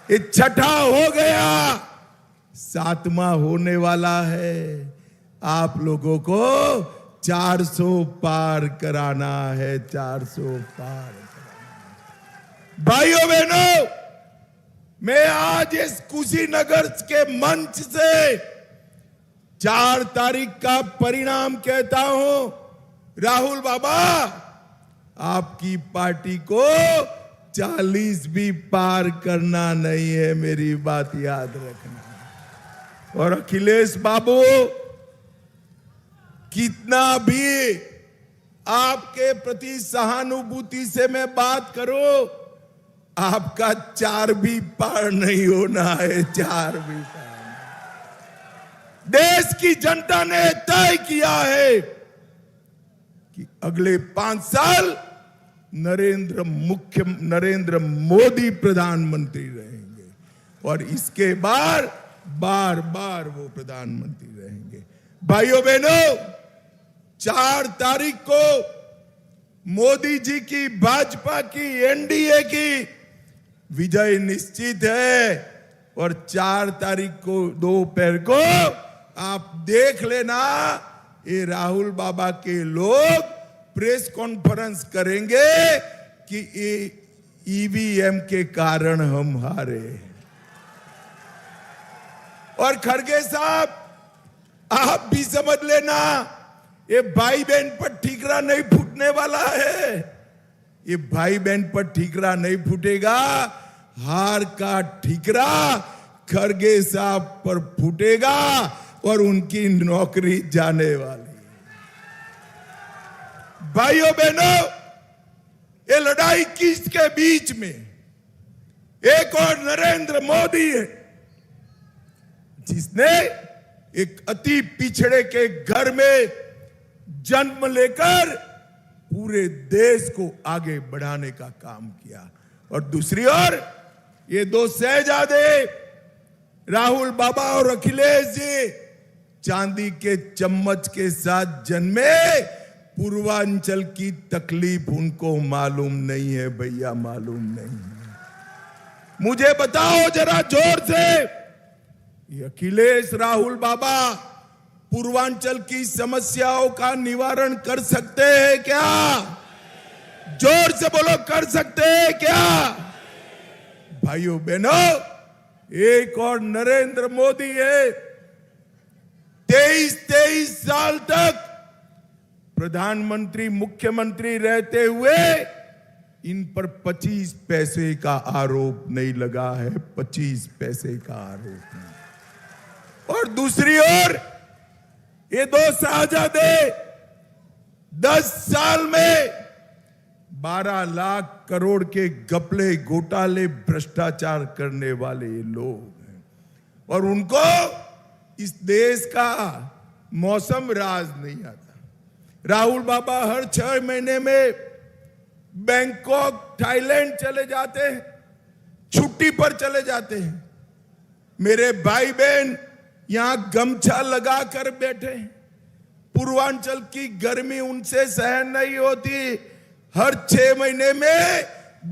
ये छठा हो गया, सातवां होने वाला है। आप लोगों को 400 पार कराना है, 400 पार कराना। भाइयों बहनों, मैं आज इस कुशीनगर के मंच से 4 तारीख का परिणाम कहता हूं। राहुल बाबा, आपकी पार्टी को 40 भी पार करना नहीं है, मेरी बात याद रखना। और अखिलेश बाबू, कितना भी आपके प्रति सहानुभूति से मैं बात करूं, आपका 4 भी पार नहीं होना है, 4 भी पार। देश की जनता ने तय किया है कि अगले 5 साल नरेंद्र मोदी प्रधानमंत्री रहेंगे और इसके बार बार बार वो प्रधानमंत्री रहेंगे। भाइयों बहनों, 4 तारीख को मोदी जी की, भाजपा की, एनडीए की विजय निश्चित है। और 4 तारीख को दोपहर को आप देख लेना, ये राहुल बाबा के लोग प्रेस कॉन्फ्रेंस करेंगे कि ईवीएम के कारण हम हारे। और खड़गे साहब, आप भी समझ लेना, ये भाई बहन पर ठीकरा नहीं फूटने वाला है। ये भाई बहन पर ठीकरा नहीं फूटेगा, हार का ठीकरा खड़गे साहब पर फूटेगा और उनकी नौकरी जाने वाली। भाइयों बहनों, ये लड़ाई किसके बीच में? एक और नरेंद्र मोदी है, जिसने एक अति पिछड़े के घर में जन्म लेकर पूरे देश को आगे बढ़ाने का काम किया। और दूसरी ओर ये 2 शहजादे राहुल बाबा और अखिलेश जी चांदी के चम्मच के साथ जन्मे। पूर्वांचल की तकलीफ उनको मालूम नहीं है भैया, मालूम नहीं है। मुझे बताओ जरा जोर से, ये अखिलेश राहुल बाबा पूर्वांचल की समस्याओं का निवारण कर सकते हैं क्या? जोर से बोलो, कर सकते हैं क्या? भाइयों बहनों, एक और नरेंद्र मोदी है, 23 साल तक प्रधानमंत्री, मुख्यमंत्री रहते हुए इन पर 25 पैसे का आरोप नहीं लगा है, 25 पैसे का आरोप नहीं। और दूसरी ओर ये 2 शहजादे 10 साल में 12 लाख करोड़ के घपले, घोटाले, भ्रष्टाचार करने वाले लोग हैं। और उनको इस देश का मौसम राज नहीं आता। राहुल बाबा हर 6 महीने में बैंकॉक, थाईलैंड चले जाते हैं, छुट्टी पर चले जाते हैं। मेरे भाई बहन यहां गमछा लगा कर बैठे हैं। पूर्वांचल की गर्मी उनसे सहन नहीं होती, हर 6 महीने में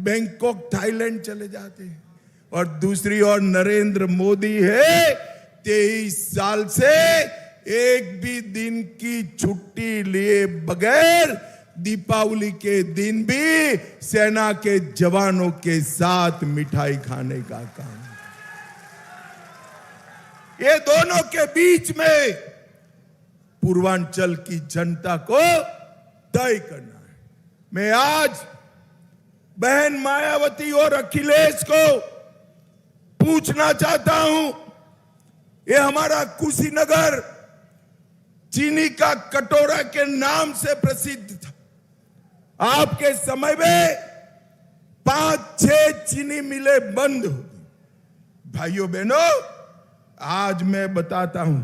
बैंकॉक, थाईलैंड चले जाते हैं। और दूसरी ओर नरेंद्र मोदी है, 23 साल से एक भी दिन की छुट्टी लिए बगैर दीपावली के दिन भी सेना के जवानों के साथ मिठाई खाने का काम। ये दोनों के बीच में पूर्वांचल की जनता को तय करना है। मैं आज बहन मायावती और अखिलेश को पूछना चाहता हूं, ये हमारा कुशीनगर चीनी का कटोरा के नाम से प्रसिद्ध था। आपके समय में 5-6 चीनी मिलें बंद हो गई। भाइयों बहनों, आज मैं बताता हूं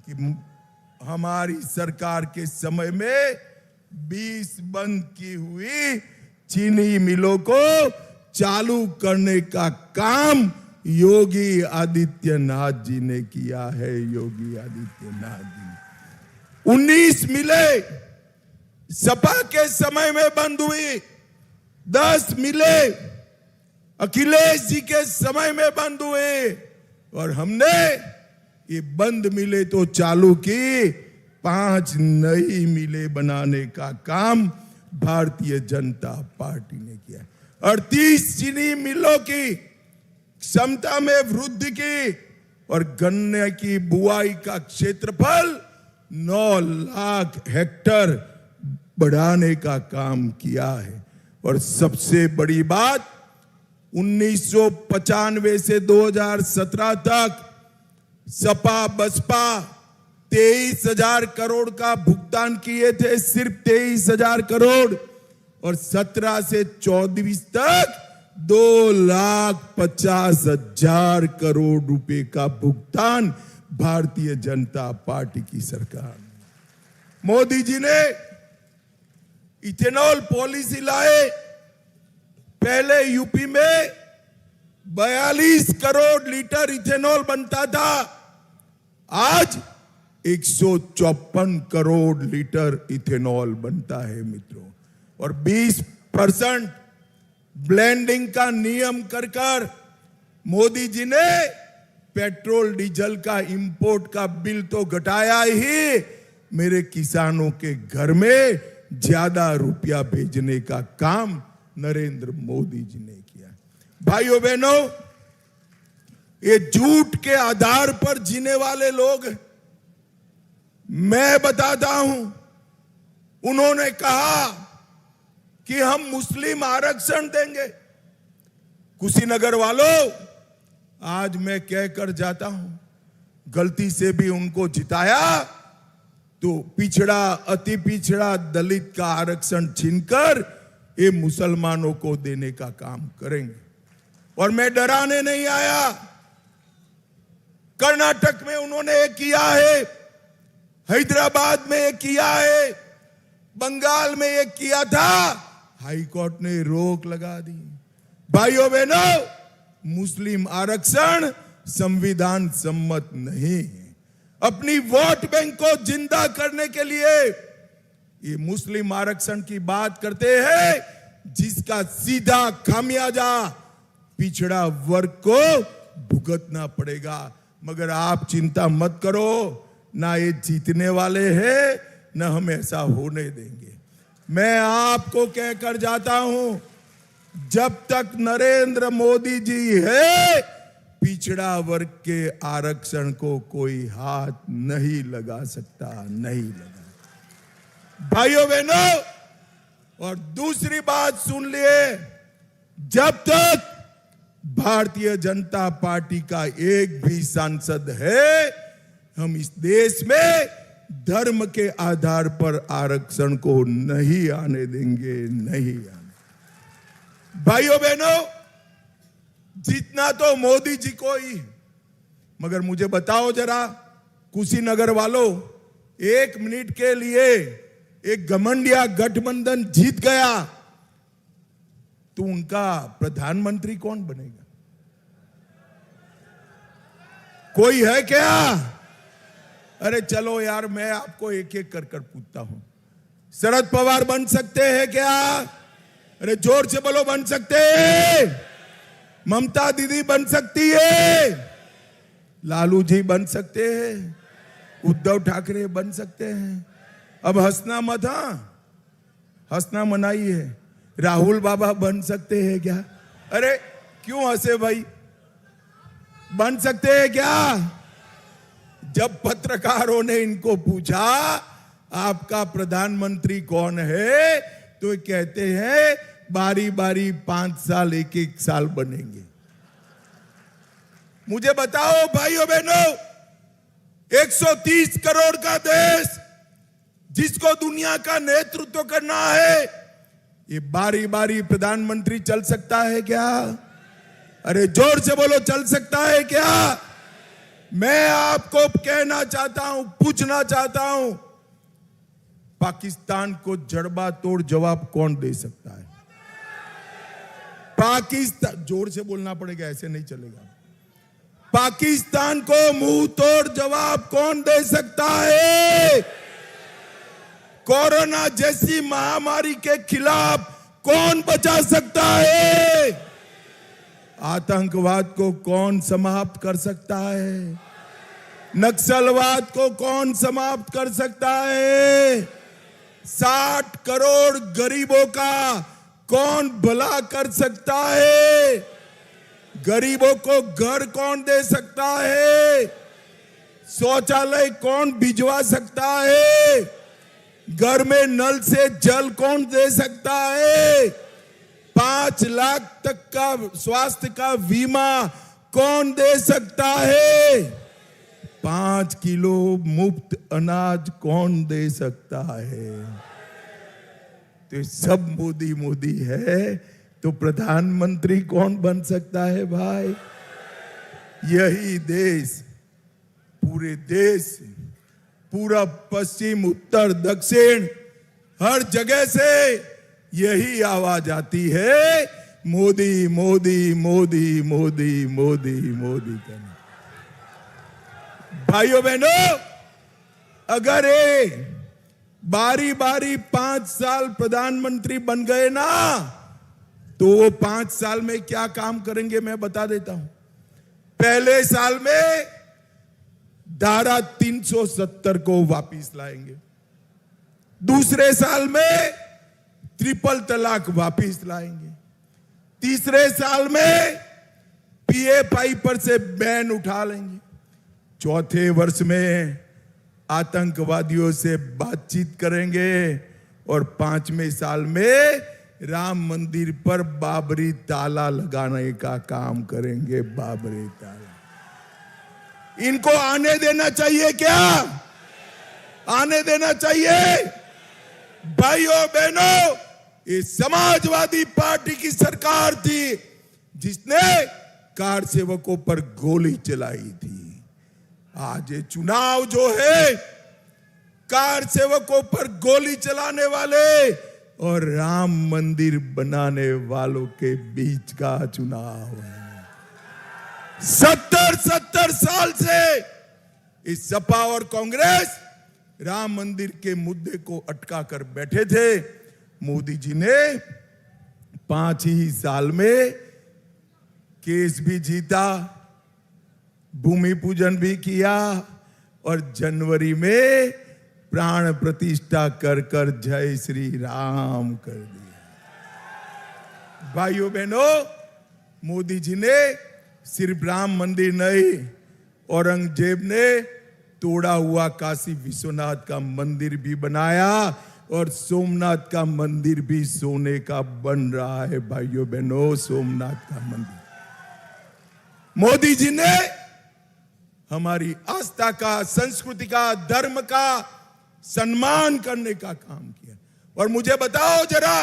कि हमारी सरकार के समय में 20 बंद की हुई चीनी मिलों को चालू करने का काम योगी आदित्यनाथ जी ने किया है। योगी आदित्यनाथ जी 19 मिलें सपा के समय में बंद हुई, 10 मिलें अखिलेश जी के समय में बंद हुए और हमने ये बंद मिले तो चालू की, 5 नई मिलें बनाने का काम भारतीय जनता पार्टी ने किया। 38 चीनी मिलों की क्षमता में वृद्धि की और गन्ने की बुआई का क्षेत्रफल 9 लाख हेक्टेयर बढ़ाने का काम किया है। और सबसे बड़ी बात, 1995 से 2017 तक सपा बसपा 23,000 करोड़ का भुगतान किए थे, सिर्फ 23,000 करोड़, और 17 से 24 तक 2,50,000 करोड़ रुपए का भुगतान भारतीय जनता पार्टी की सरकार। मोदी जी ने इथेनॉल पॉलिसी लाए। पहले यूपी में 42 करोड़ लीटर इथेनॉल बनता था, आज 154 करोड़ लीटर इथेनॉल बनता है मित्रों। और 20% ब्लेंडिंग का नियम कर मोदी जी ने पेट्रोल डीजल का इंपोर्ट का बिल तो घटाया ही, मेरे किसानों के घर में ज्यादा रुपया भेजने का काम नरेंद्र मोदी जी ने किया। भाइयों बहनों, ये झूठ के आधार पर जीने वाले लोग, मैं बताता हूं, उन्होंने कहा कि हम मुस्लिम आरक्षण देंगे। कुशीनगर वालों, आज मैं कहकर जाता हूं, गलती से भी उनको जिताया तो पिछड़ा, अति पिछड़ा दलित का आरक्षण छीनकर ये मुसलमानों को देने का काम करेंगे। और मैं डराने नहीं आया। कर्नाटक में उन्होंने ये किया है, हैदराबाद में ये किया है, बंगाल में ये किया था, हाई कोर्ट ने रोक लगा दी। भाइयों बहनों, मुस्लिम आरक्षण संविधान सम्मत नहीं है। अपनी वोट बैंक को जिंदा करने के लिए ये मुस्लिम आरक्षण की बात करते हैं, जिसका सीधा खामियाजा पिछड़ा वर्ग को भुगतना पड़ेगा। मगर आप चिंता मत करो, ना ये जीतने वाले हैं, ना हम ऐसा होने देंगे। मैं आपको कहकर जाता हूं, जब तक नरेंद्र मोदी जी है, पिछड़ा वर्ग के आरक्षण को कोई हाथ नहीं लगा सकता, नहीं लगा। भाइयों बहनों, और दूसरी बात सुन लिए, जब तक भारतीय जनता पार्टी का एक भी सांसद है, हम इस देश में धर्म के आधार पर आरक्षण को नहीं आने देंगे, नहीं आने। भाइयों बहनों, जीतना तो मोदी जी को ही, मगर मुझे बताओ जरा, कुशीनगर वालों, 1 मिनट के लिए एक घमंडिया गठबंधन जीत गया तो उनका प्रधानमंत्री कौन बनेगा? कोई है क्या? अरे चलो यार, मैं आपको एक एक कर पूछता हूं। शरद पवार बन सकते हैं क्या? अरे जोर से बोलो, बन सकते हैं? ममता दीदी बन सकती है? लालू जी बन सकते हैं? उद्धव ठाकरे बन सकते हैं? अब हंसना मत, हंसना मनाई है। राहुल बाबा बन सकते हैं क्या? अरे क्यों हंसे भाई? बन सकते हैं क्या? जब पत्रकारों ने इनको पूछा आपका प्रधानमंत्री कौन है, तो ये कहते हैं बारी बारी 5 साल, 1-1 साल बनेंगे। मुझे बताओ भाइयों बहनों, 130 करोड़ का देश जिसको दुनिया का नेतृत्व करना है, ये बारी बारी प्रधानमंत्री चल सकता है क्या? अरे जोर से बोलो, चल सकता है क्या? मैं आपको कहना चाहता हूं, पूछना चाहता हूं, पाकिस्तान को जड़बा तोड़ जवाब कौन दे सकता है? पाकिस्तान, जोर से बोलना पड़ेगा, ऐसे नहीं चलेगा। पाकिस्तान को मुंह तोड़ जवाब कौन दे सकता है? कोरोना जैसी महामारी के खिलाफ कौन बचा सकता है? आतंकवाद को कौन समाप्त कर सकता है? नक्सलवाद को कौन समाप्त कर सकता है? 60 करोड़ गरीबों का कौन भला कर सकता है? गरीबों को घर कौन दे सकता है? शौचालय कौन भिजवा सकता है? घर में नल से जल कौन दे सकता है? 5 लाख तक का स्वास्थ्य का बीमा कौन दे सकता है? 5 किलो मुफ्त अनाज कौन दे सकता है? तो सब मोदी मोदी है, तो प्रधानमंत्री कौन बन सकता है भाई? यही देश, पूरे देश, पूरा पश्चिम उत्तर दक्षिण हर जगह से यही आवाज आती है, मोदी मोदी मोदी मोदी मोदी मोदी करना। भाइयों बहनों, अगर ये बारी बारी 5 साल प्रधानमंत्री बन गए ना, तो वो 5 साल में क्या काम करेंगे मैं बता देता हूं। पहले साल में धारा 370 को वापिस लाएंगे, दूसरे साल में ट्रिपल तलाक वापिस लाएंगे, तीसरे साल में पीएफआई पर से बैन उठा लेंगे, चौथे वर्ष में आतंकवादियों से बातचीत करेंगे और 5वें साल में राम मंदिर पर बाबरी ताला लगाने का काम करेंगे। बाबरी ताला इनको आने देना चाहिए क्या? आने देना चाहिए? भाइयों बहनों, ये समाजवादी पार्टी की सरकार थी जिसने कार सेवकों पर गोली चलाई थी। आज ये चुनाव जो है, कार सेवकों पर गोली चलाने वाले और राम मंदिर बनाने वालों के बीच का चुनाव है। 70 साल से इस सपा और कांग्रेस राम मंदिर के मुद्दे को अटका कर बैठे थे। मोदी जी ने 5 ही साल में केस भी जीता, भूमि पूजन भी किया और जनवरी में प्राण प्रतिष्ठा कर कर जय श्री राम कर दिया। भाइयों बहनों, मोदी जी ने सिर्फ राम मंदिर नहीं, औरंगजेब ने तोड़ा हुआ काशी विश्वनाथ का मंदिर भी बनाया और सोमनाथ का मंदिर भी सोने का बन रहा है। भाइयों बहनों, सोमनाथ का मंदिर मोदी जी ने हमारी आस्था का, संस्कृति का, धर्म का सम्मान करने का काम किया। और मुझे बताओ जरा,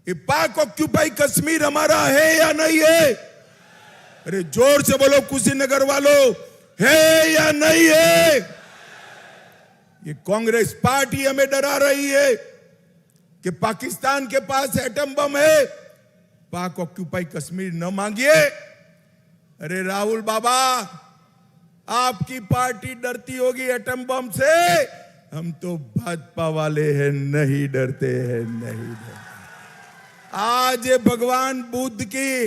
ये पाक ऑक्यूपाई कश्मीर हमारा है या नहीं है? अरे जोर से बोलो कुशीनगर वालों, है या नहीं है? ये कांग्रेस पार्टी हमें डरा रही है कि पाकिस्तान के पास एटम बम है, पाक ऑक्यूपाई कश्मीर न मांगिए। अरे राहुल बाबा, आपकी पार्टी डरती होगी एटम बम से, हम तो भाजपा वाले हैं, नहीं डरते हैं, नहीं डरते। आज ये भगवान बुद्ध की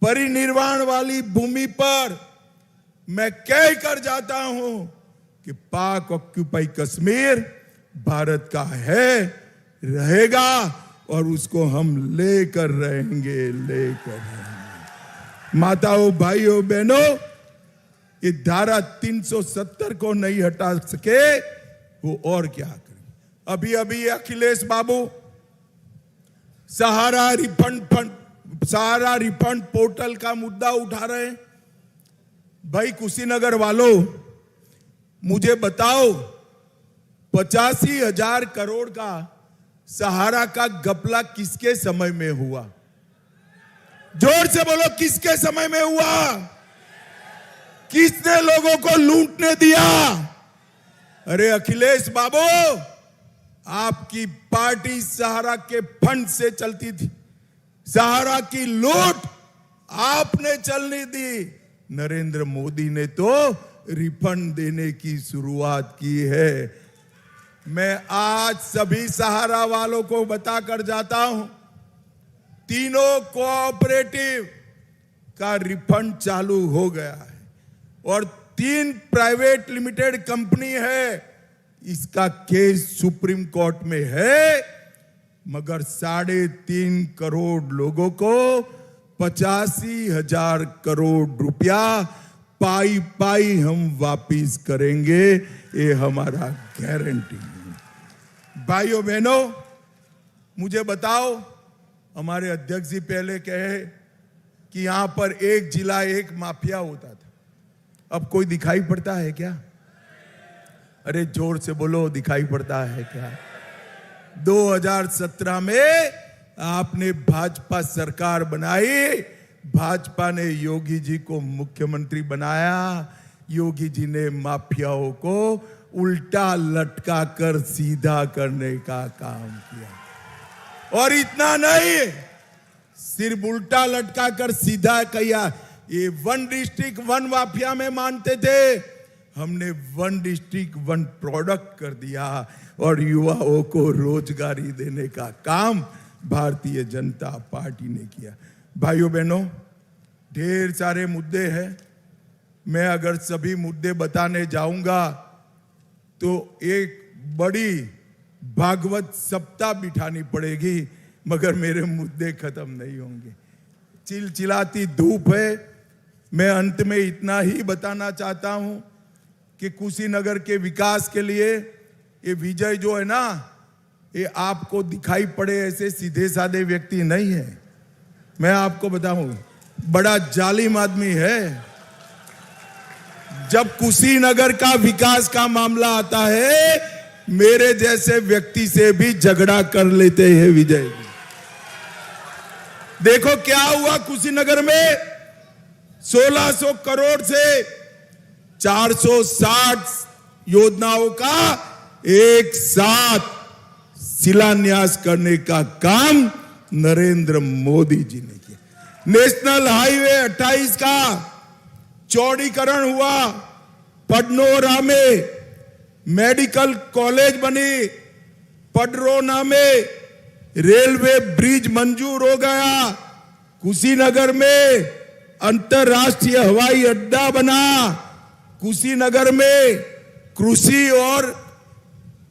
परिनिर्वाण वाली भूमि पर मैं कह कर जाता हूं कि पाक ऑक्यूपाई कश्मीर भारत का है, रहेगा और उसको हम लेकर रहेंगे, लेकर रहेंगे। माताओं, भाइयों, बहनों, ये धारा 370 को नहीं हटा सके वो और क्या करें? अभी अभी अखिलेश बाबू सहारा रिफंड पोर्टल का मुद्दा उठा रहे हैं। भाई कुशीनगर वालों, मुझे बताओ, 85,000 करोड़ का सहारा का घपला किसके समय में हुआ? जोर से बोलो, किसके समय में हुआ? किसने लोगों को लूटने दिया? अरे अखिलेश बाबू, आपकी पार्टी सहारा के फंड से चलती थी, सहारा की लूट आपने चलने दी। नरेंद्र मोदी ने तो रिफंड देने की शुरुआत की है। मैं आज सभी सहारा वालों को बताकर जाता हूं, तीनों कोऑपरेटिव का रिफंड चालू हो गया है और 3 प्राइवेट लिमिटेड कंपनी है, इसका केस सुप्रीम कोर्ट में है, मगर 3.5 करोड़ लोगों को 85,000 करोड़ रुपया पाई पाई हम वापिस करेंगे, ये हमारा गारंटी है। भाइयों बहनों, मुझे बताओ, हमारे अध्यक्ष जी पहले कहे कि यहां पर एक जिला एक माफिया होता था, अब कोई दिखाई पड़ता है क्या? अरे जोर से बोलो, दिखाई पड़ता है क्या? 2017 में आपने भाजपा सरकार बनाई, भाजपा ने योगी जी को मुख्यमंत्री बनाया, योगी जी ने माफियाओं को उल्टा लटका कर सीधा करने का काम किया। और इतना नहीं, सिर्फ उल्टा लटका कर सीधा किया, ये 1 डिस्ट्रिक्ट 1 माफिया में मानते थे, हमने 1 डिस्ट्रिक्ट 1 प्रोडक्ट कर दिया और युवाओं को रोजगारी देने का काम भारतीय जनता पार्टी ने किया। भाइयों बहनों, ढेर सारे मुद्दे हैं, मैं अगर सभी मुद्दे बताने जाऊंगा तो एक बड़ी भागवत सप्ताह बिठानी पड़ेगी, मगर मेरे मुद्दे खत्म नहीं होंगे। चिलचिलाती धूप है। मैं अंत में इतना ही बताना चाहता हूं कि कुशीनगर के विकास के लिए ये विजय जो है ना, ये आपको दिखाई पड़े ऐसे सीधे साधे व्यक्ति नहीं है। मैं आपको बताऊं, बड़ा जालिम आदमी है। जब कुशीनगर का विकास का मामला आता है, मेरे जैसे व्यक्ति से भी झगड़ा कर लेते हैं विजय जी। देखो क्या हुआ कुशीनगर में, 1600 करोड़ से 460 योजनाओं का एक साथ शिलान्यास करने का काम नरेंद्र मोदी जी ने किया। नेशनल हाईवे 28 का चौड़ीकरण हुआ, पडनोरा में मेडिकल कॉलेज बनी, पडरोना में रेलवे ब्रिज मंजूर हो गया, कुशीनगर में अंतरराष्ट्रीय हवाई अड्डा बना, कुशीनगर में कृषि और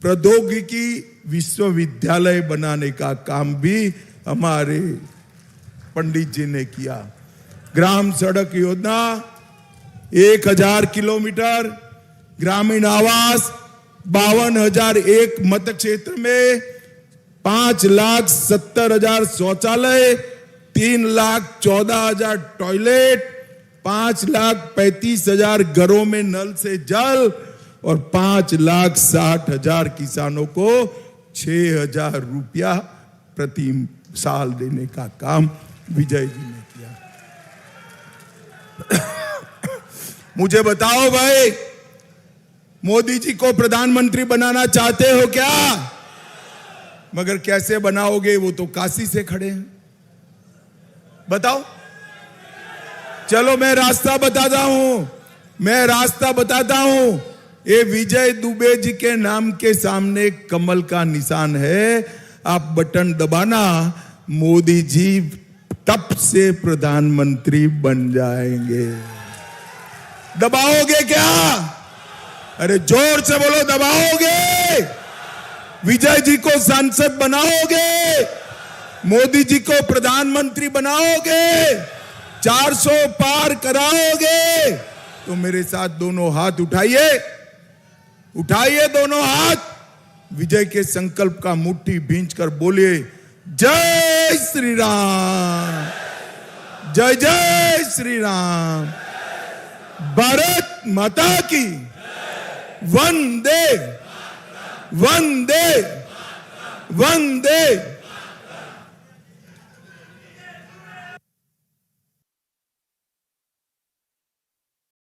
प्रौद्योगिकी विश्वविद्यालय बनाने का काम भी हमारे पंडित जी ने किया। ग्राम सड़क योजना 1000 किलोमीटर, ग्रामीण आवास 52,001 मत क्षेत्र में 5,70,000 शौचालय, 3,14,000 टॉयलेट, 5,35,000 घरों में नल से जल और 5,60,000 किसानों को 6,000 रुपया प्रति साल देने का काम विजय जी ने किया। मुझे बताओ भाई, मोदी जी को प्रधानमंत्री बनाना चाहते हो क्या? मगर कैसे बनाओगे, वो तो काशी से खड़े हैं। बताओ, चलो मैं रास्ता बताता हूं, ये विजय दुबे जी के नाम के सामने कमल का निशान है, आप बटन दबाना, मोदी जी तब से प्रधानमंत्री बन जाएंगे। दबाओगे क्या? अरे जोर से बोलो, दबाओगे? विजय जी को सांसद बनाओगे? मोदी जी को प्रधानमंत्री बनाओगे? 400 पार कराओगे? तो मेरे साथ दोनों हाथ उठाइए, उठाइए दोनों हाथ, विजय के संकल्प का मुट्ठी भींच कर बोलिए, जय श्री राम, जय जय श्री राम, भारत माता की, वंदे वंदे वंदे।